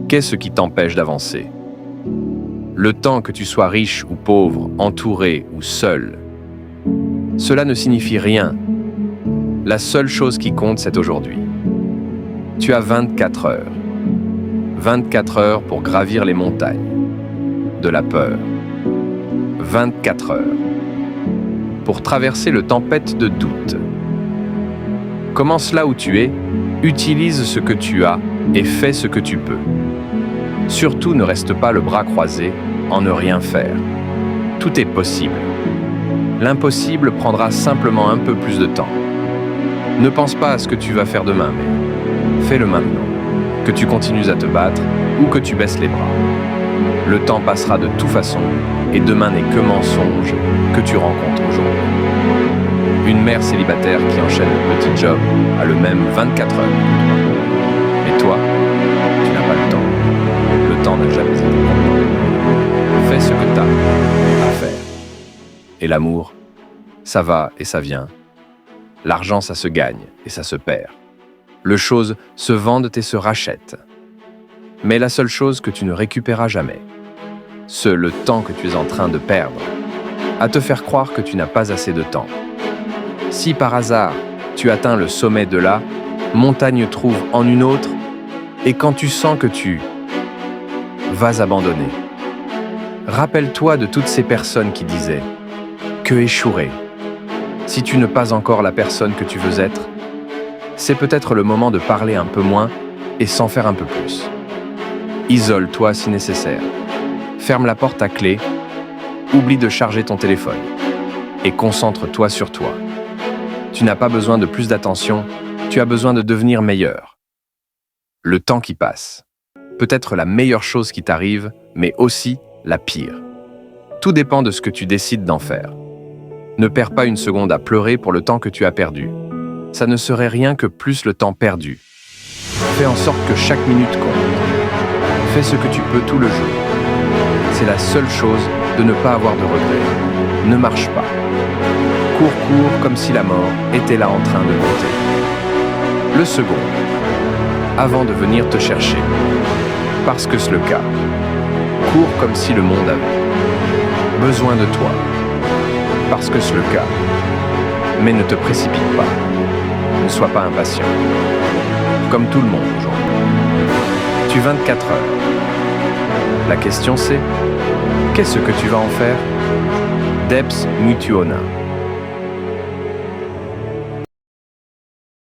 Qu'est-ce qui t'empêche d'avancer? Le temps que tu sois riche ou pauvre, entouré ou seul, cela ne signifie rien. La seule chose qui compte, c'est aujourd'hui. Tu as 24 heures. 24 heures pour gravir les montagnes de la peur. 24 heures pour traverser le tempête de doute. Commence là où tu es, utilise ce que tu as et fais ce que tu peux. Surtout ne reste pas le bras croisé en ne rien faire. Tout est possible. L'impossible prendra simplement un peu plus de temps. Ne pense pas à ce que tu vas faire demain, mais fais-le maintenant. Que tu continues à te battre ou que tu baisses les bras. Le temps passera de toute façon et demain n'est que mensonge que tu rencontres aujourd'hui. Une mère célibataire qui enchaîne le petit job a le même 24 heures. Mais toi, tu n'as pas le temps. Le temps n'a jamais été compté. Fais ce que tu as à faire. Et l'amour, ça va et ça vient. L'argent, ça se gagne et ça se perd. Les choses se vendent et se rachètent. Mais la seule chose que tu ne récupéreras jamais, c'est le temps que tu es en train de perdre, à te faire croire que tu n'as pas assez de temps. Si par hasard, tu atteins le sommet de la montagne trouve en une autre, et quand tu sens que tu vas abandonner, rappelle-toi de toutes ces personnes qui disaient que échouer. Si tu n'es pas encore la personne que tu veux être, c'est peut-être le moment de parler un peu moins et s'en faire un peu plus. Isole-toi si nécessaire. Ferme la porte à clé, oublie de charger ton téléphone et concentre-toi sur toi. Tu n'as pas besoin de plus d'attention, tu as besoin de devenir meilleur. Le temps qui passe, peut-être la meilleure chose qui t'arrive, mais aussi la pire. Tout dépend de ce que tu décides d'en faire. Ne perds pas une seconde à pleurer pour le temps que tu as perdu. Ça ne serait rien que plus le temps perdu. Fais en sorte que chaque minute compte. Fais ce que tu peux tout le jour. C'est la seule chose de ne pas avoir de regrets. Ne marche pas. Cours comme si la mort était là en train de monter. Le second, avant de venir te chercher. Parce que c'est le cas. Cours comme si le monde avait besoin de toi. Parce que c'est le cas. Mais ne te précipite pas. Ne sois pas impatient. Comme tout le monde aujourd'hui. Tu 24 heures. La question c'est, qu'est-ce que tu vas en faire? Debs Mutuona.